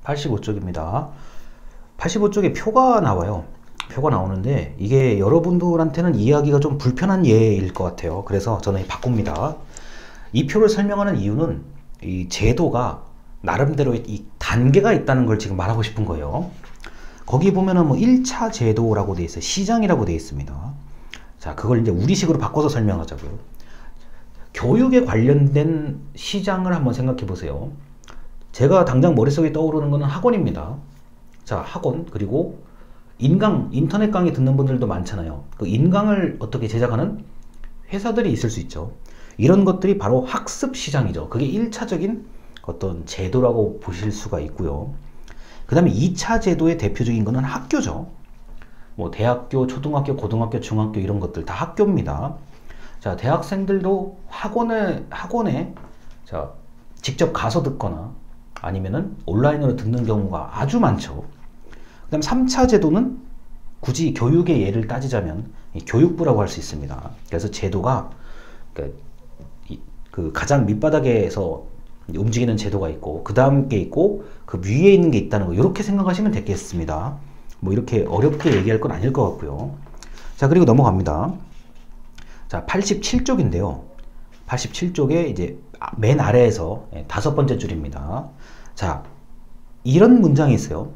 85쪽입니다. 85쪽에 표가 나와요. 표가 나오는데 이게 여러분들한테는 이해하기가 좀 불편한 예일 것 같아요. 그래서 저는 바꿉니다. 이 표를 설명하는 이유는 이 제도가 나름대로 이 단계가 있다는 걸 지금 말하고 싶은 거예요. 거기 보면은 뭐 1차 제도라고 되어 있어요. 시장이라고 되어 있습니다. 자, 그걸 이제 우리식으로 바꿔서 설명하자고요. 교육에 관련된 시장을 한번 생각해 보세요. 제가 당장 머릿속에 떠오르는 것은 학원입니다. 자, 학원, 그리고 인터넷 강의 듣는 분들도 많잖아요. 그 인강을 어떻게 제작하는 회사들이 있을 수 있죠. 이런 것들이 바로 학습 시장이죠. 그게 1차적인 어떤 제도라고 보실 수가 있고요. 그 다음에 2차 제도의 대표적인 거는 학교죠. 뭐 대학교, 초등학교, 고등학교, 중학교 이런 것들 다 학교입니다. 자, 대학생들도 학원에 자, 직접 가서 듣거나 아니면은 온라인으로 듣는 경우가 아주 많죠. 그 다음 3차 제도는 굳이 교육의 예를 따지자면 교육부라고 할 수 있습니다. 그래서 제도가 그 가장 밑바닥에서 움직이는 제도가 있고 그 다음 게 있고 그 위에 있는 게 있다는 거, 이렇게 생각하시면 되겠습니다. 뭐 이렇게 어렵게 얘기할 건 아닐 것 같고요. 자, 그리고 넘어갑니다. 자, 87쪽인데요. 87쪽에 이제 맨 아래에서 5번째 줄입니다. 자, 이런 문장이 있어요.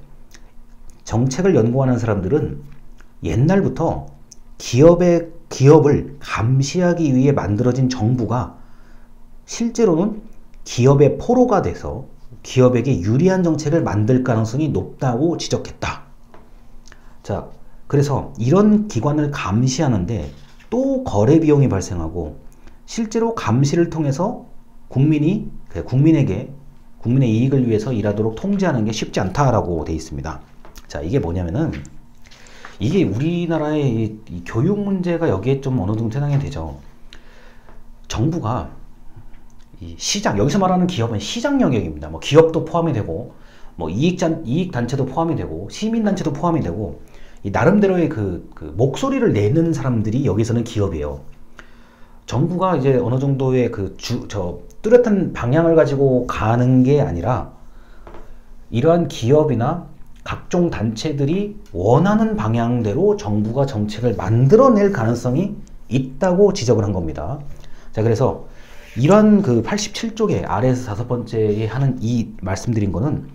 정책을 연구하는 사람들은 옛날부터 기업을 감시하기 위해 만들어진 정부가 실제로는 기업의 포로가 돼서 기업에게 유리한 정책을 만들 가능성이 높다고 지적했다. 자, 그래서 이런 기관을 감시하는데 또 거래 비용이 발생하고 실제로 감시를 통해서 국민의 이익을 위해서 일하도록 통제하는 게 쉽지 않다라고 되어 있습니다. 자, 이게 뭐냐면은 이게 우리나라의 이 교육 문제가 여기에 좀 어느 정도 해당이 되죠. 정부가 이 시장, 여기서 말하는 기업은 시장 영역입니다. 뭐 기업도 포함이 되고 뭐 이익 단체도 포함이 되고 시민 단체도 포함이 되고 이 나름대로의 그 목소리를 내는 사람들이 여기서는 기업이에요. 정부가 이제 어느 정도의 뚜렷한 방향을 가지고 가는 게 아니라 이러한 기업이나 각종 단체들이 원하는 방향대로 정부가 정책을 만들어낼 가능성이 있다고 지적을 한 겁니다. 자, 그래서 이런 그 87쪽에 아래에서 5번째에 하는 이 말씀드린 거는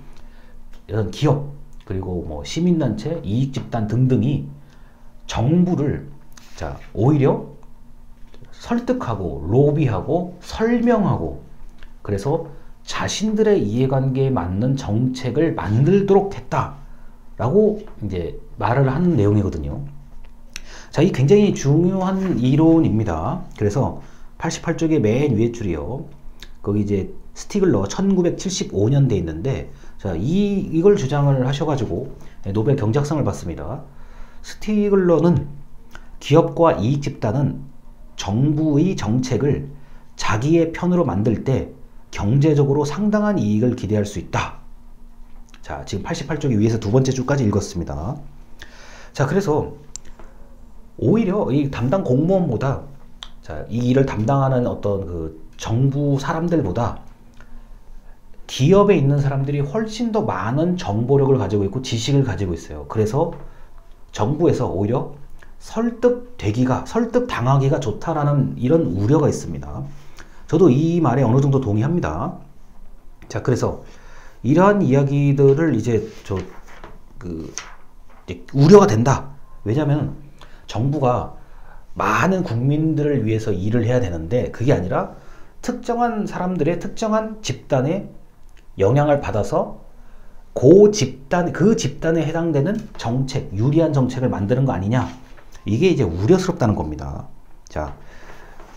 이런 기업, 그리고 뭐 시민단체, 이익집단 등등이 정부를 자, 오히려 설득하고 로비하고 설명하고 그래서 자신들의 이해관계에 맞는 정책을 만들도록 했다라고 이제 말을 하는 내용이거든요. 자, 이 굉장히 중요한 이론입니다. 그래서 88쪽의 맨 위에 줄이요. 거기 이제 스티글러 1975년 돼 있는데, 자, 이걸 주장을 하셔가지고 노벨 경제학상을 받습니다. 스티글러는 기업과 이익 집단은 정부의 정책을 자기의 편으로 만들 때 경제적으로 상당한 이익을 기대할 수 있다. 자, 지금 88쪽이 위에서 2번째 줄까지 읽었습니다. 자, 그래서 오히려 이 담당 공무원보다 자, 이 일을 담당하는 어떤 그 정부 사람들보다 기업에 있는 사람들이 훨씬 더 많은 정보력을 가지고 있고 지식을 가지고 있어요. 그래서 정부에서 오히려 설득당하기가 좋다라는 이런 우려가 있습니다. 저도 이 말에 어느 정도 동의합니다. 자, 그래서 이러한 이야기들을 이제 우려가 된다. 왜냐하면 정부가 많은 국민들을 위해서 일을 해야 되는데 그게 아니라 특정한 사람들의 특정한 집단의 영향을 받아서 그 집단에 해당되는 정책, 유리한 정책을 만드는 거 아니냐. 이게 이제 우려스럽다는 겁니다. 자,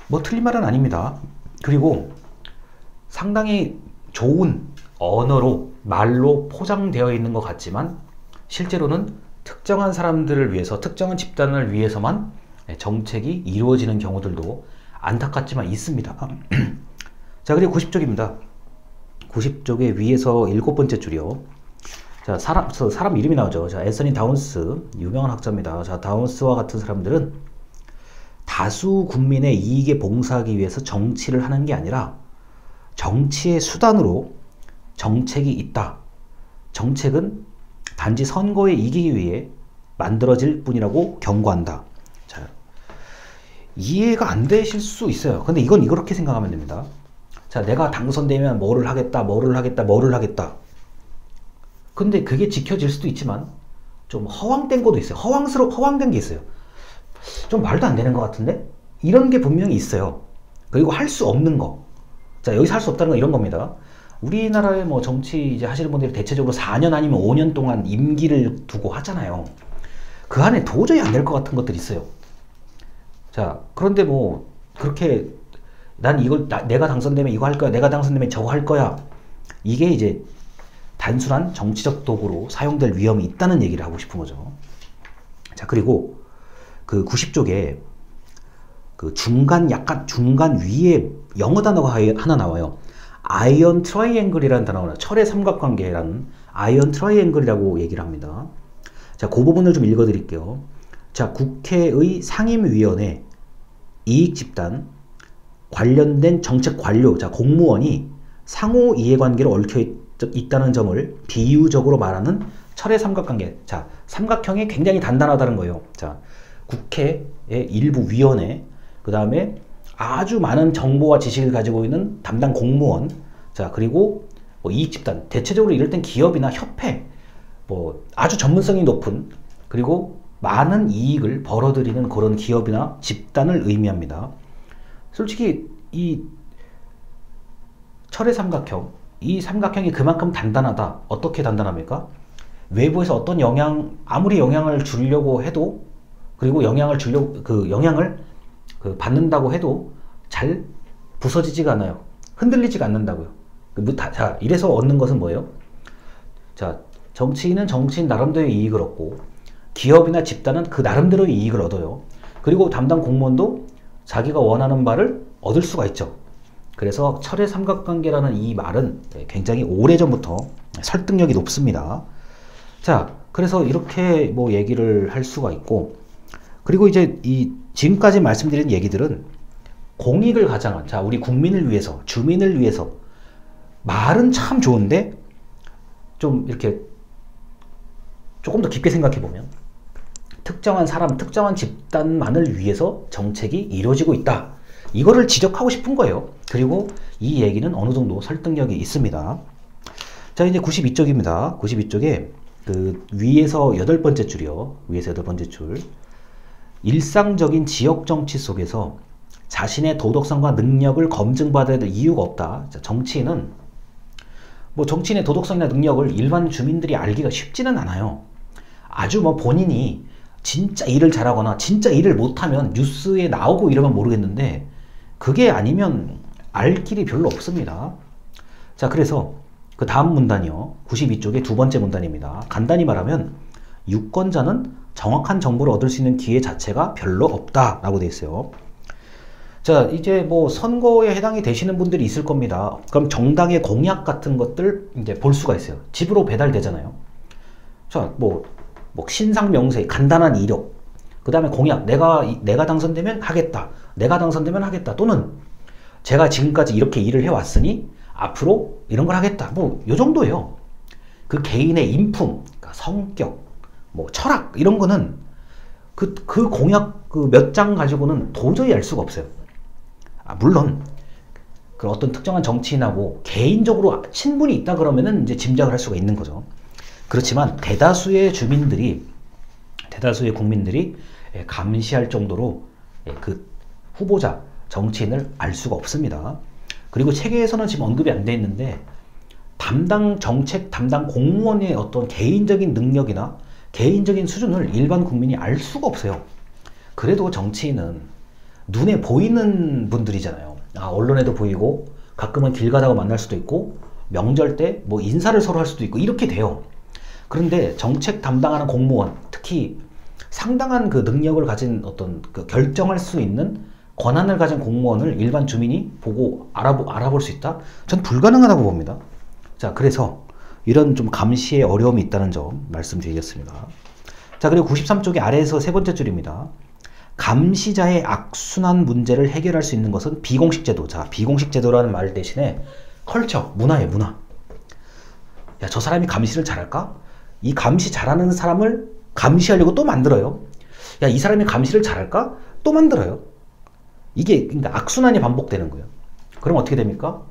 뭐 틀린 말은 아닙니다. 그리고 상당히 좋은 언어로 말로 포장되어 있는 것 같지만 실제로는 특정한 사람들을 위해서 특정한 집단을 위해서만 정책이 이루어지는 경우들도 안타깝지만 있습니다. 자, 그리고 90쪽입니다. 90쪽의 위에서 7번째 줄이요. 자, 사람 이름이 나오죠. 자, 앤서니 다운스, 유명한 학자입니다. 자, 다운스와 같은 사람들은 다수 국민의 이익에 봉사하기 위해서 정치를 하는 게 아니라 정치의 수단으로 정책이 있다. 정책은 단지 선거에 이기기 위해 만들어질 뿐이라고 경고한다. 자, 이해가 안 되실 수 있어요. 근데 이건 이렇게 생각하면 됩니다. 자, 내가 당선되면 뭐를 하겠다, 뭐를 하겠다, 뭐를 하겠다. 근데 그게 지켜질 수도 있지만 좀 허황된 것도 있어요. 허황된 게 있어요. 좀 말도 안 되는 것 같은데? 이런 게 분명히 있어요. 그리고 할 수 없는 거. 자, 여기서 할 수 없다는 건 이런 겁니다. 우리나라의 뭐 정치 이제 하시는 분들이 대체적으로 4년 아니면 5년 동안 임기를 두고 하잖아요. 그 안에 도저히 안 될 것 같은 것들이 있어요. 자, 그런데 뭐 그렇게 난 이걸 내가 당선되면 이거 할 거야, 내가 당선되면 저거 할 거야, 이게 이제 단순한 정치적 도구로 사용될 위험이 있다는 얘기를 하고 싶은 거죠. 자, 그리고 그 90쪽에 그 약간 중간 위에 영어 단어가 하나 나와요. 아이언 트라이앵글이라는 단어가 나와요. 철의 삼각관계라는 아이언 트라이앵글이라고 얘기를 합니다. 자, 그 부분을 좀 읽어 드릴게요. 자, 국회의 상임위원회, 이익집단, 관련된 정책 관료, 자, 공무원이 상호 이해관계로 얽혀 있다는 점을 비유적으로 말하는 철의 삼각관계. 자, 삼각형이 굉장히 단단하다는 거예요. 자, 국회의 일부 위원회, 그 다음에 아주 많은 정보와 지식을 가지고 있는 담당 공무원, 자, 그리고 뭐 이익집단, 대체적으로 이럴 땐 기업이나 협회, 뭐 아주 전문성이 높은, 그리고 많은 이익을 벌어들이는 그런 기업이나 집단을 의미합니다. 솔직히 이 철의 삼각형, 이 삼각형이 그만큼 단단하다. 어떻게 단단합니까? 외부에서 어떤 아무리 영향을 주려고 해도, 그리고 영향을 받는다고 해도 잘 부서지지가 않아요. 흔들리지가 않는다고요. 자, 이래서 얻는 것은 뭐예요? 자, 정치인은 정치인 나름대로의 이익을 얻고, 기업이나 집단은 그 나름대로의 이익을 얻어요. 그리고 담당 공무원도 자기가 원하는 바를 얻을 수가 있죠. 그래서 철의 삼각관계라는 이 말은 굉장히 오래전부터 설득력이 높습니다. 자, 그래서 이렇게 뭐 얘기를 할 수가 있고, 그리고 이제 지금까지 말씀드린 얘기들은 공익을 가장한, 자, 우리 국민을 위해서, 주민을 위해서, 말은 참 좋은데 좀 이렇게 조금 더 깊게 생각해 보면 특정한 사람, 특정한 집단만을 위해서 정책이 이루어지고 있다. 이거를 지적하고 싶은 거예요. 그리고 이 얘기는 어느 정도 설득력이 있습니다. 자, 이제 92쪽입니다. 92쪽에 그 위에서 8번째 줄이요. 위에서 8번째 줄. 일상적인 지역 정치 속에서 자신의 도덕성과 능력을 검증받아야 될 이유가 없다. 자, 정치인의 도덕성이나 능력을 일반 주민들이 알기가 쉽지는 않아요. 아주 뭐 본인이 진짜 일을 잘하거나 진짜 일을 못하면 뉴스에 나오고 이러면 모르겠는데, 그게 아니면 알 길이 별로 없습니다. 자, 그래서 그 다음 문단이요. 92쪽의 두 번째 문단입니다. 간단히 말하면 유권자는 정확한 정보를 얻을 수 있는 기회 자체가 별로 없다라고 되어 있어요. 자, 이제 뭐 선거에 해당이 되시는 분들이 있을 겁니다. 그럼 정당의 공약 같은 것들 이제 볼 수가 있어요. 집으로 배달되잖아요. 자, 뭐 신상 명세, 간단한 이력, 그 다음에 공약, 내가 당선되면 하겠다, 내가 당선되면 하겠다, 또는 제가 지금까지 이렇게 일을 해왔으니 앞으로 이런 걸 하겠다, 뭐 요 정도예요. 그 개인의 인품, 그러니까 성격, 뭐 철학, 이런 거는 그 공약 그 몇 장 가지고는 도저히 알 수가 없어요. 물론 그 어떤 특정한 정치인하고 개인적으로 친분이 있다 그러면은 이제 짐작을 할 수가 있는 거죠. 그렇지만 대다수의 국민들이 감시할 정도로 그 후보자, 정치인을 알 수가 없습니다. 그리고 체계에서는 지금 언급이 안 돼 있는데, 정책 담당 공무원의 어떤 개인적인 능력이나 개인적인 수준을 일반 국민이 알 수가 없어요. 그래도 정치인은 눈에 보이는 분들이잖아요. 언론에도 보이고, 가끔은 길 가다가 만날 수도 있고, 명절 때 뭐 인사를 서로 할 수도 있고, 이렇게 돼요. 그런데 정책 담당하는 공무원, 특히 상당한 그 능력을 가진 어떤 그 결정할 수 있는 권한을 가진 공무원을 일반 주민이 보고 알아볼 수 있다? 전 불가능하다고 봅니다. 자, 그래서 이런 좀 감시에 어려움이 있다는 점 말씀드리겠습니다. 자, 그리고 93쪽의 아래에서 세 번째 줄입니다. 감시자의 악순환 문제를 해결할 수 있는 것은 비공식 제도. 자, 비공식 제도라는 말 대신에 컬처, 문화예요, 문화. 야, 저 사람이 감시를 잘할까? 이 감시 잘하는 사람을 감시하려고 또 만들어요. 야, 이 사람이 감시를 잘할까? 또 만들어요. 이게 그러니까 악순환이 반복되는 거예요. 그럼 어떻게 됩니까?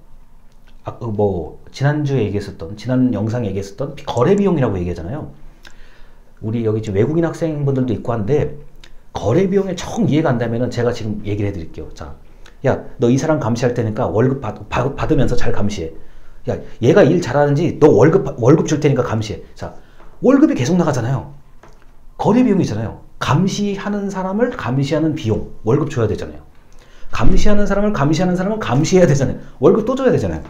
지난주에 얘기했었던, 지난 영상에 얘기했었던 거래 비용이라고 얘기하잖아요. 우리 여기 지금 외국인 학생분들도 있고 한데, 거래 비용에 정 이해가 안 되면은 제가 지금 얘기를 해드릴게요. 자, 야, 너 이 사람 감시할 테니까 월급 받으면서 잘 감시해. 야, 얘가 일 잘하는지 너 월급 줄 테니까 감시해. 자, 월급이 계속 나가잖아요. 거래 비용이잖아요. 감시하는 사람을 감시하는 비용, 월급 줘야 되잖아요. 감시하는 사람을 감시하는 사람은 감시해야 되잖아요. 월급 또 줘야 되잖아요.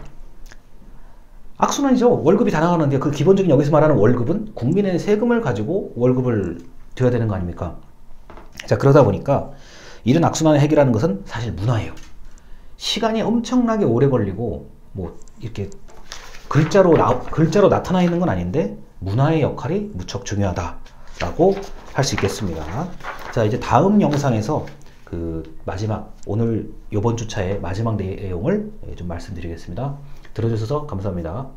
악순환이죠. 월급이 다 나가는데 그 기본적인 여기서 말하는 월급은 국민의 세금을 가지고 월급을 줘야 되는 거 아닙니까? 자, 그러다 보니까 이런 악순환을 해결하는 것은 사실 문화예요. 시간이 엄청나게 오래 걸리고 뭐 이렇게 글자로 나타나 있는 건 아닌데 문화의 역할이 무척 중요하다라고 할 수 있겠습니다. 자, 이제 다음 영상에서 그 마지막 이번 주차의 마지막 내용을 좀 말씀드리겠습니다. 들어주셔서 감사합니다.